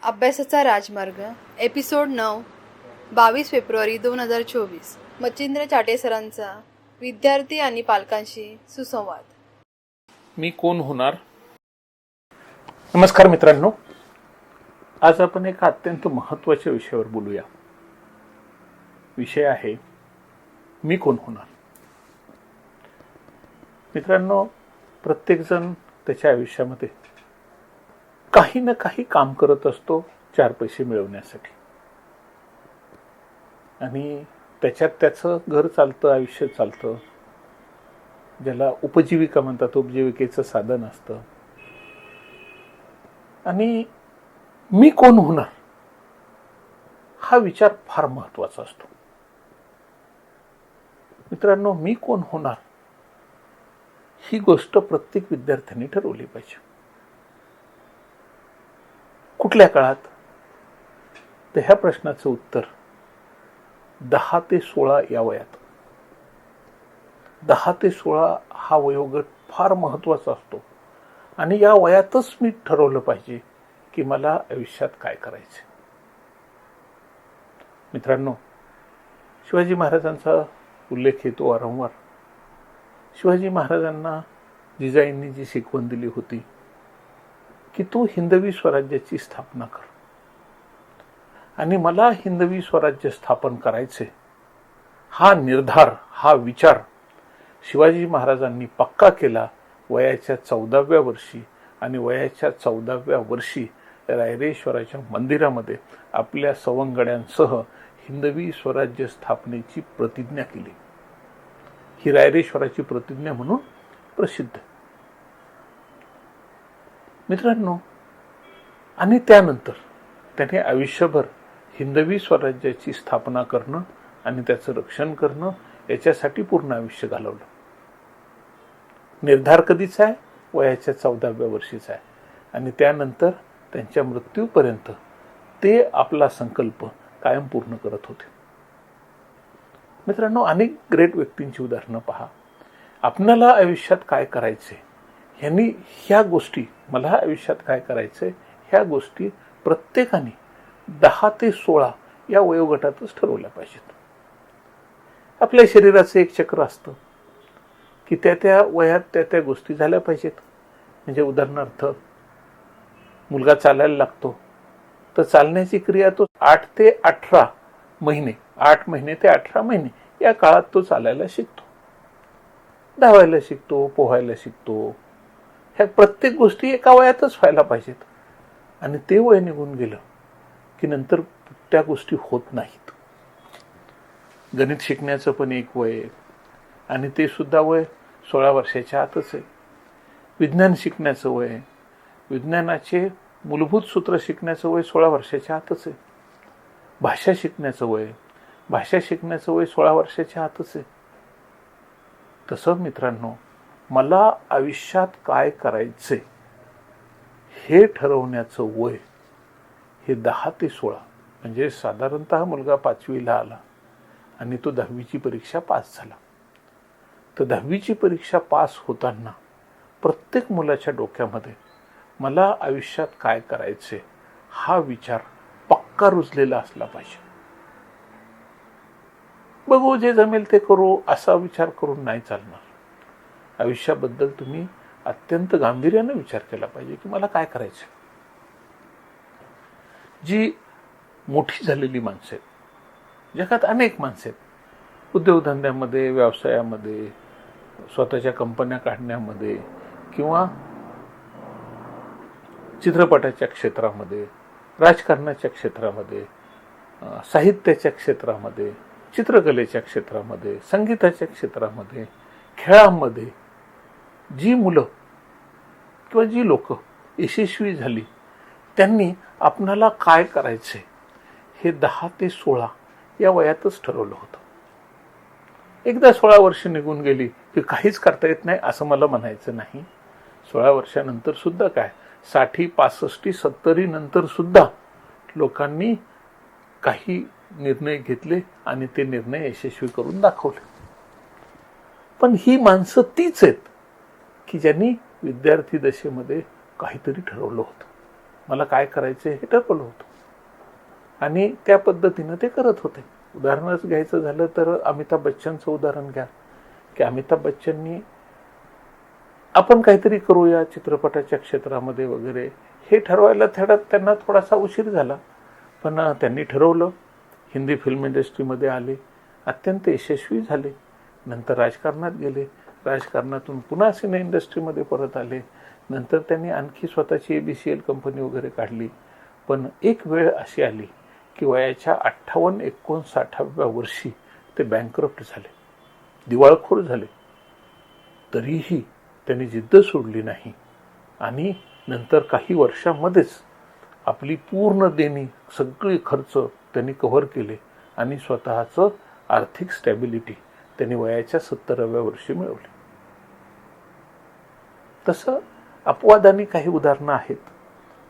अभ्यासाचा राजमार्ग episode 9 22 February 2024 Machhindra Chate सरांचा विद्यार्थी आणि पालकांशी सुसंवाद. मी कोण होणार. नमस्कार मित्रांनो, आज आपण एका अत्यंत महत्त्वाच्या विषयावर बोलूया. विषय आहे मी कोण होणार. मित्रांनो, प्रत्येकजण त्याच्या आयुष्यामध्ये काही ना काही काम करत असतो चार पैसे मिळवण्यासाठी, आणि त्याच्यात त्याचं घर चालतं, आयुष्य चालतं, ज्याला उपजीविका म्हणतात, उपजीविकेचं साधन असतं. आणि मी कोण होणार हा विचार फार महत्त्वाचा असतो. मित्रांनो, मी कोण होणार ही गोष्ट प्रत्येक विद्यार्थ्यांनी ठरवली पाहिजे. कुठल्या काळात? तर ह्या प्रश्नाचं उत्तर 10 ते 16 या वयात. 10 ते 16 हा वयोगट फार महत्त्वाचा असतो, आणि या वयातच मी ठरवलं पाहिजे की मला आयुष्यात काय करायचे. मित्रांनो, शिवाजी महाराजांचा उल्लेख येतो वारंवार. शिवाजी महाराजांना जिजाईंनी जी शिकवण दिली होती की तू हिंदवी स्वराज्याची स्थापना कर, आणि मला हिंदवी स्वराज्य स्थापन करायचे हा निर्धार, हा विचार शिवाजी महाराजांनी पक्का केला वयाच्या 14व्या वर्षी. आणि वयाच्या 14व्या वर्षी रायरेश्वराच्या मंदिरामध्ये आपल्या सवंगड्यांसह हिंदवी स्वराज्य स्थापनेची प्रतिज्ञा केली. ही रायरेश्वराची प्रतिज्ञा म्हणून प्रसिद्ध. मित्रांनो, आणि त्यानंतर त्याने आयुष्यभर हिंदवी स्वराज्याची स्थापना करणं आणि त्याचं रक्षण करणं याच्यासाठी पूर्ण आयुष्य घालवलं. निर्धार कधीचा आहे? वयाच्या 14व्या वर्षीचा आहे. आणि त्यानंतर त्यांच्या मृत्यूपर्यंत ते आपला संकल्प कायम पूर्ण करत होते. मित्रांनो, अनेक ग्रेट व्यक्तींची उदाहरणं पहा. आपल्याला आयुष्यात काय करायचे ह्यांनी ह्या गोष्टी, मला आयुष्यात काय करायचंय ह्या गोष्टी प्रत्येकाने 10 ते 16 या वयोगटातच ठरवल्या पाहिजेत. आपल्या शरीराचं एक चक्र असतं की त्या वयात त्या गोष्टी झाल्या पाहिजेत. म्हणजे उदाहरणार्थ, मुलगा चालायला लागतो, तर चालण्याची क्रिया तो 8 ते 18 महिने, 8 महिने ते 18 महिने या काळात तो चालायला शिकतो, धावायला शिकतो, पोहायला शिकतो. ह्या प्रत्येक गोष्टी एका वयातच व्हायला पाहिजेत. आणि ते वय निघून गेलं की नंतर त्या गोष्टी होत नाहीत. गणित शिकण्याचं पण एक वय आहे, आणि ते सुद्धा वय 16 वर्षाच्या आतच आहे. विज्ञान शिकण्याचं वय आहे, विज्ञानाचे मूलभूत सूत्र शिकण्याचं वय 16 वर्षाच्या आतच आहे. भाषा शिकण्याचं वय, भाषा शिकण्याचं वय 16 वर्षाच्या आतच आहे. तसं मित्रांनो, मला आयुष्यात काय करायचे हे ठरवण्याचं वय हे 10 ते 16. म्हणजे साधारणतः मुलगा 5वीला आला आणि तो 10वीची परीक्षा पास झाला, तर 10वीची परीक्षा पास होताना प्रत्येक मुलाच्या डोक्यामध्ये मला आयुष्यात काय करायचे हा विचार पक्का रुजलेला असला पाहिजे. बघू, जे जमेल ते करू असा विचार करून नाही चालणार. आयुष्याबद्दल तुम्ही अत्यंत गांभीर्याने विचार केला पाहिजे की मला काय करायचं. जी मोठी झालेली माणसं आहेत, जगात अनेक माणसं आहेत, उद्योगधंद्यामध्ये, व्यवसायामध्ये, स्वतःच्या कंपन्या काढण्यामध्ये, किंवा चित्रपटाच्या क्षेत्रामध्ये, राजकारणाच्या क्षेत्रामध्ये, साहित्याच्या क्षेत्रामध्ये, चित्रकलेच्या क्षेत्रामध्ये, संगीताच्या क्षेत्रामध्ये, खेळामध्ये जी मुलं किंवा जी लोक यशस्वी झाली त्यांनी आपणाला काय करायचे हे 10 ते 16 या वयातच ठरवलं होतं. एकदा 16 वर्ष निघून गेली की काहीच करता येत नाही असं मला म्हणायचं नाही. 16 वर्षानंतर सुद्धा काय, 60, 65, 70 नंतर सुद्धा लोकांनी काही निर्णय घेतले आणि ते निर्णय यशस्वी करून दाखवले. पण ही माणसं तीच आहेत की ज्यांनी विद्यार्थी दशेमध्ये काहीतरी ठरवलं होतं. मला काय करायचं हे ठरवलं होतं आणि त्या पद्धतीनं ते करत होते. उदाहरणच घ्यायचं झालं तर अमिताभ बच्चनचं उदाहरण घ्या की अमिताभ बच्चननी आपण काहीतरी करूया चित्रपटाच्या क्षेत्रामध्ये वगैरे हे ठरवायला त्यांना थोडासा उशीर झाला, पण त्यांनी ठरवलं. हिंदी फिल्म इंडस्ट्रीमध्ये आले, अत्यंत यशस्वी झाले. नंतर राजकारणात गेले, राजकारणातून पुन्हा सिने इंडस्ट्रीमध्ये परत आले. नंतर त्यांनी आणखी स्वतःची ABCL कंपनी वगैरे काढली. पण एक वेळ अशी आली की वयाच्या 58-59व्या वर्षी ते बँकरप्ट झाले, दिवाळखोर झाले. तरीही त्यांनी जिद्द सोडली नाही आणि नंतर काही वर्षांमध्येच आपली पूर्ण देणी सगळी खर्च त्यांनी कव्हर केले आणि स्वतःचं आर्थिक स्टॅबिलिटी त्यांनी वयाच्या 70व्या वर्षी मिळवली. तसं अपवादाने काही उदाहरणं आहेत,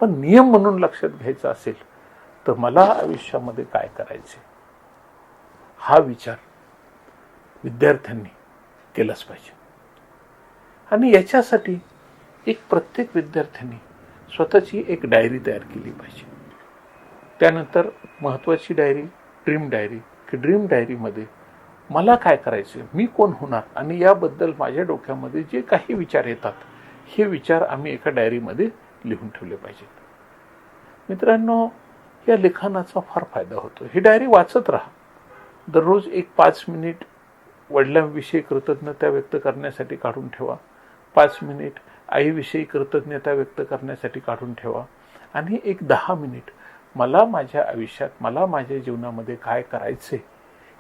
पण नियम म्हणून लक्षात घ्यायचं असेल तर मला आयुष्यामध्ये काय करायचे हा विचार विद्यार्थ्यांनी केलाच पाहिजे. आणि याच्यासाठी प्रत्येक विद्यार्थ्यांनी स्वतःची एक डायरी तयार केली पाहिजे. त्यानंतर महत्त्वाची डायरी ड्रीम डायरी, की ड्रीम डायरीमध्ये मला काय करायचे, मी कोण होणार आणि याबद्दल माझ्या डोक्यामध्ये जे काही विचार येतात हे विचार आम्ही एका डायरीमध्ये लिहून ठेवले पाहिजेत. मित्रांनो, या लिखाणाचा फार फायदा होतो. ही डायरी वाचत राहा. दररोज 5 मिनिट वडिलांविषयी कृतज्ञता व्यक्त करण्यासाठी काढून ठेवा. 5 मिनिट आईविषयी कृतज्ञता व्यक्त करण्यासाठी काढून ठेवा. आणि 10 मिनिट मला माझ्या आयुष्यात, मला माझ्या जीवनामध्ये काय करायचे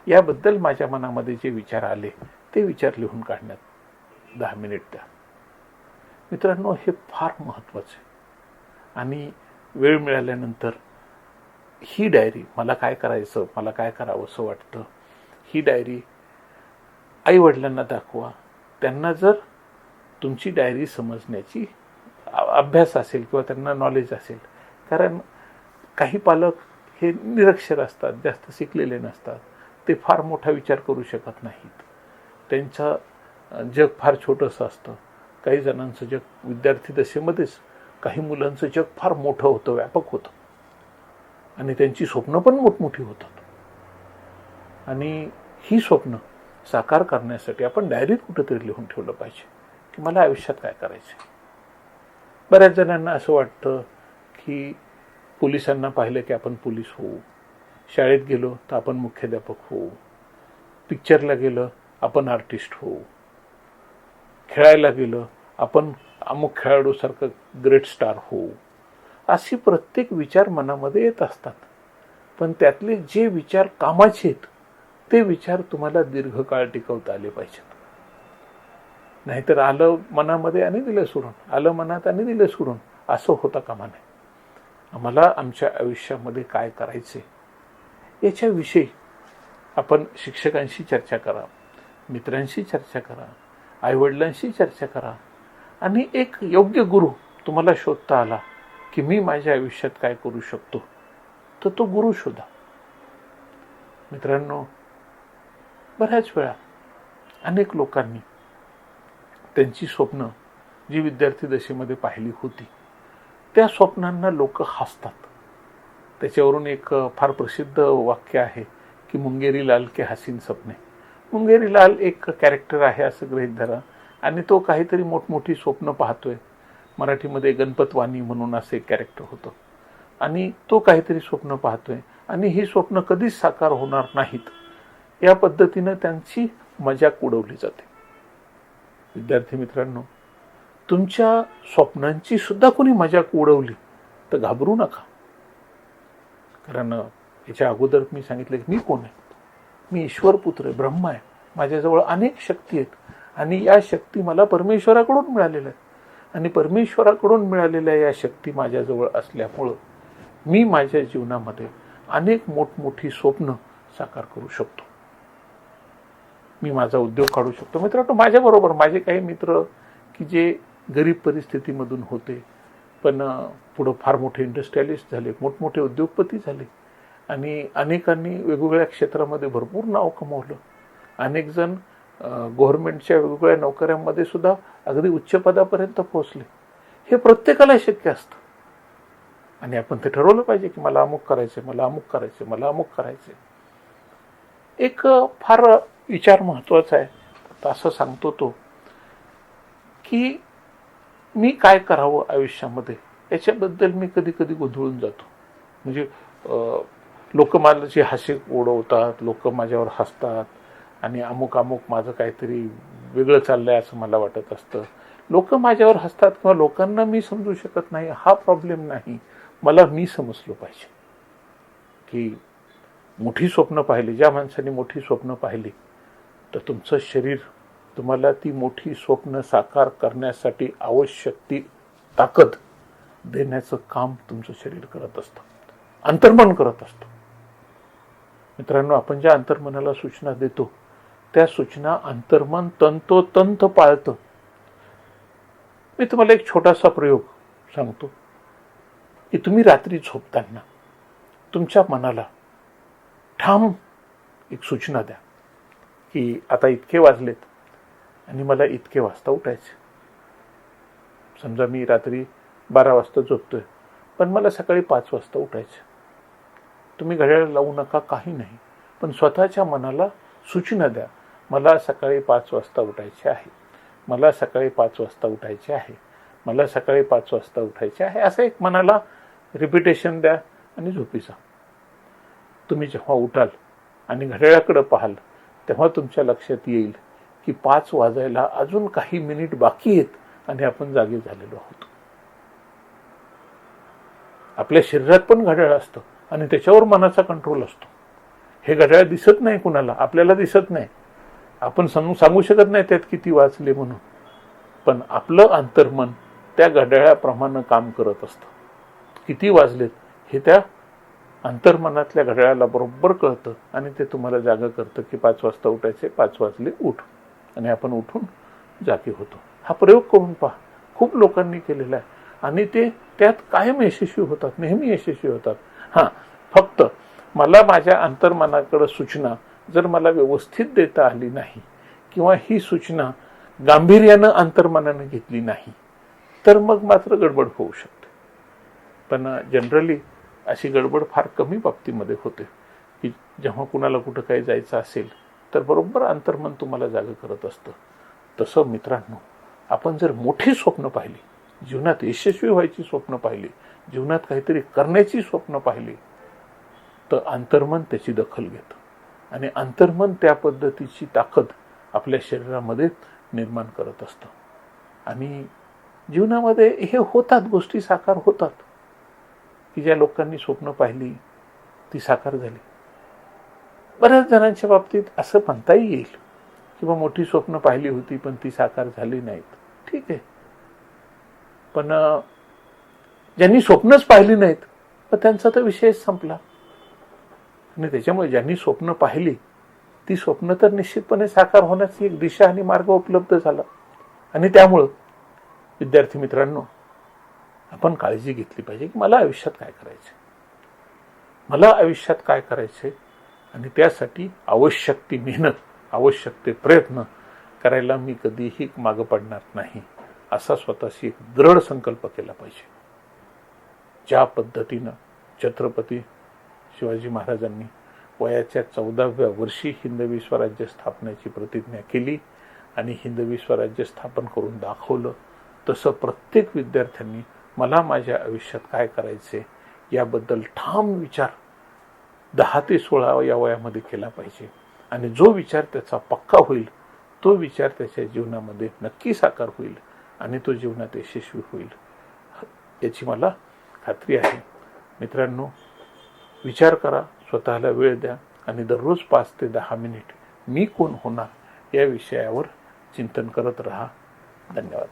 याबद्दल माझ्या मनामध्ये जे विचार आले ते विचार लिहून काढण्यात 10 मिनिट द्या. मित्रांनो, हे फार महत्त्वाचं आहे. आणि वेळ मिळाल्यानंतर ही डायरी, मला काय करायचं, मला काय करावं असं वाटतं, ही डायरी आईवडिलांना दाखवा. त्यांना जर तुमची डायरी समजण्याची अभ्यास असेल किंवा त्यांना नॉलेज असेल, कारण काही पालक हे निरक्षर असतात, जास्त शिकलेले नसतात, ते फार मोठा विचार करू शकत नाहीत. त्यांचं जग फार छोटंसं असतं. काही जणांचं जग विद्यार्थी दशेमध्येच, काही मुलांचं जग फार मोठं होतं, व्यापक होतं आणि त्यांची स्वप्न पण मोठमोठी होतात. आणि ही स्वप्न साकार करण्यासाठी आपण डायरीत कुठेतरी लिहून ठेवलं पाहिजे की मला आयुष्यात काय करायचं. बऱ्याच जणांना असं वाटतं की पोलिसांना पाहिलं की आपण पोलीस होऊ, शाळेत गेलो तर आपण मुख्याध्यापक होऊ, पिक्चरला गेलं आपण आर्टिस्ट होऊ, खेळायला गेलं आपण अमुक खेळाडूसारखं ग्रेट स्टार होऊ. अशी प्रत्येक विचार मनामध्ये येत असतात. पण त्यातले जे विचार कामाचे आहेत ते विचार तुम्हाला दीर्घकाळ टिकवता आले पाहिजेत. नाहीतर आलं मनामध्ये आणि दिलं सोडून, आलं मनात आणि दिलं सोडून, असं होता कामा नये. आम्हाला आमच्या आयुष्यामध्ये काय करायचे याच्याविषयी आपण शिक्षकांशी चर्चा करा, मित्रांशी चर्चा करा, आईवडिलांशी चर्चा करा. आणि एक योग्य गुरु तुम्हाला शोधता आला की मी माझ्या आयुष्यात काय करू शकतो, तर तो गुरु शोधा. मित्रांनो, बऱ्याच वेळा अनेक लोकांनी त्यांची स्वप्न जी विद्यार्थी दशेमध्ये पाहिली होती त्या स्वप्नांना लोक हसतात. त्याच्यावरून एक फार प्रसिद्ध वाक्य आहे की मुंगेरी लाल के हसीन सपने. मुंगेरी लाल एक कॅरेक्टर आहे असं गृहीत धरा आणि तो काहीतरी मोठमोठी स्वप्न पाहतोय. मराठीमध्ये गणपतवाणी म्हणून असं एक कॅरेक्टर होतं आणि तो काहीतरी स्वप्न पाहतोय आणि ही स्वप्न कधीच साकार होणार नाहीत या पद्धतीनं त्यांची मजाक उडवली जाते. विद्यार्थी मित्रांनो, तुमच्या स्वप्नांची सुद्धा कोणी मजाक उडवली तर घाबरू नका. कारण याच्या अगोदर मी सांगितलं की मी कोण आहे, मी ईश्वर पुत्र आहे, ब्रह्म आहे. माझ्याजवळ अनेक शक्ती आहेत आणि या शक्ती मला परमेश्वराकडून मिळालेल्या आहेत आणि परमेश्वराकडून मिळालेल्या या शक्ती माझ्याजवळ असल्यामुळं मी माझ्या जीवनामध्ये अनेक मोठमोठी स्वप्न साकार करू शकतो. मी माझा उद्योग काढू शकतो. मित्रांनो, माझ्याबरोबर माझे काही मित्र की जे गरीब परिस्थितीमधून होते पण पुढं फार मोठे इंडस्ट्रियलिस्ट झाले, मोठमोठे उद्योगपती झाले आणि अनेकांनी वेगवेगळ्या क्षेत्रामध्ये भरपूर नाव कमवलं. अनेक जण गव्हर्नमेंटच्या वेगवेगळ्या नोकऱ्यांमध्ये सुद्धा अगदी उच्च पदापर्यंत पोहोचले. हे प्रत्येकाला शक्य असतं. आणि आपण ते ठरवलं पाहिजे की मला अमुक करायचं, मला अमुक करायचं, मला अमुक करायचं. एक फार विचार महत्त्वाचा आहे. तर असं सांगतो तो की मी काय करावं आयुष्यामध्ये याच्याबद्दल मी कधी कधी गोंधळून जातो. म्हणजे लोक माझी हास्य उडवतात, लोक माझ्यावर हसतात आणि अमुक अमुक माझं काहीतरी वेगळं चाललंय असं मला वाटत असतं. लोक माझ्यावर हसतात किंवा लोकांना मी समजू शकत नाही हा प्रॉब्लेम नाही. मला मी समजलो पाहिजे की मोठी स्वप्न पाहिली, ज्या माणसाने मोठी स्वप्न पाहिली तर तुमचं शरीर तुम्हाला ती मोठी स्वप्न साकार करण्यासाठी आवश्यक ती ताकद देण्याचं काम तुमचं शरीर करत असतं, अंतर्मन करत असतं. मित्रांनो, आपण ज्या अंतर्मनाला सूचना देतो त्या सूचना अंतर्मन तंतोतंत पाळतं. मी तुम्हाला एक छोटासा प्रयोग सांगतो की तुम्ही रात्री झोपताना तुमच्या मनाला ठाम एक सूचना द्या की आता इतके वाजलेत आणि मला इतके वाजता उठायचे. समजा मी रात्री 12 वाजता झोपतोय पण मला सकाळी 5 वाजता उठायचे. तुम्ही घड्याळ लावू नका, काही नाही, पण स्वतःच्या मनाला सूचना द्या, मला सकाळी 5 वाजता उठायचे आहे, मला सकाळी 5 वाजता उठायचे आहे, मला सकाळी 5 वाजता उठायचे आहे. असं एक मनाला रिपिटेशन द्या आणि झोपी जा. तुम्ही जेव्हा उठाल आणि घड्याळाकडे पाहाल तेव्हा तुमच्या लक्षात येईल की 5 वाजायला अजून काही मिनिट बाकी आहेत आणि आपण जागे झालेलो आहोत. आपल्या शरीरात पण घड्याळ असतं आणि त्याच्यावर मनाचा कंट्रोल असतो. हे घड्याळ दिसत नाही कुणाला, आपल्याला दिसत नाही, आपण सांगू शकत नाही त्यात किती वाजले म्हणून, पण आपलं अंतर्मन त्या घड्याळाप्रमाणे काम करत असतं. किती वाजलेत हे त्या अंतर्मनातल्या घड्याळाला बरोबर कळतं आणि ते तुम्हाला जागा करतं की 5 वाजता उठायचे, 5 वाजले उठ, आणि आपण उठून जागे होतो. हा प्रयोग करून पहा, खूप लोकांनी केलेला आहे आणि ते त्यात कायम यशस्वी होतात, नेहमी यशस्वी होतात. हां, फक्त मला माझ्या अंतर्मनाकडे सूचना जर मला व्यवस्थित देता आली नाही किंवा ही सूचना गांभीर्यानं अंतर्मनाने घेतली नाही तर मग मात्र गडबड होऊ शकते. पण जनरली अशी गडबड फार कमी बाबतीमध्ये होते की जेव्हा कुणाला कुठं काही जायचं असेल तर बरोबर अंतर्मन तुम्हाला जागा करत असतं. तसं मित्रांनो, आपण जर मोठी स्वप्न पाहिली, जीवनात यशस्वी व्हायची स्वप्न पाहिली, जीवनात काहीतरी करण्याची स्वप्न पाहिली, तर अंतर्मन त्याची दखल घेतं आणि अंतर्मन त्या पद्धतीची ताकद आपल्या शरीरामध्ये निर्माण करत असतं. आणि जीवनामध्ये हे होतात, गोष्टी साकार होतात की ज्या लोकांनी स्वप्न पाहिली ती साकार झाली. बऱ्याच जणांच्या बाबतीत असं म्हणताही येईल किंवा मोठी स्वप्न पाहिली होती पण ती साकार झाली नाहीत. ठीक आहे, पण ज्यांनी स्वप्नच पाहिली नाहीत तर त्यांचा तर विषयच संपला. आणि त्याच्यामुळे ज्यांनी स्वप्न पाहिली ती स्वप्न तर निश्चितपणे साकार होण्याची एक दिशा आणि मार्ग उपलब्ध झाला. आणि त्यामुळं विद्यार्थी मित्रांनो, आपण काळजी घेतली पाहिजे की मला आयुष्यात काय करायचं, मला आयुष्यात काय करायचे, आणि त्यासाठी आवश्यक ती मेहनत, आवश्यक ते प्रयत्न करायला मी कधीही मागं पडणार नाही, असा स्वतःशी एक दृढ संकल्प केला पाहिजे. ज्या पद्धतीनं छत्रपती शिवाजी महाराजांनी वयाच्या 14व्या वर्षी हिंदवी स्वराज्य स्थापनेची प्रतिज्ञा केली आणि हिंदवी स्वराज्य स्थापन करून दाखवलं, तसं प्रत्येक विद्यार्थ्यांनी मला माझ्या आयुष्यात काय करायचे याबद्दल ठाम विचार 10 ते 16 या वयामध्ये केला पाहिजे. आणि जो विचार त्याचा पक्का होईल तो विचार त्याच्या जीवनामध्ये नक्की साकार होईल आणि तो जीवनात यशस्वी होईल याची मला खात्री आहे. मित्रांनो, विचार करा, स्वतःला वेळ द्या आणि दररोज 5 ते 10 मिनिट मी कोण होणार या विषयावर चिंतन करत राहा. धन्यवाद.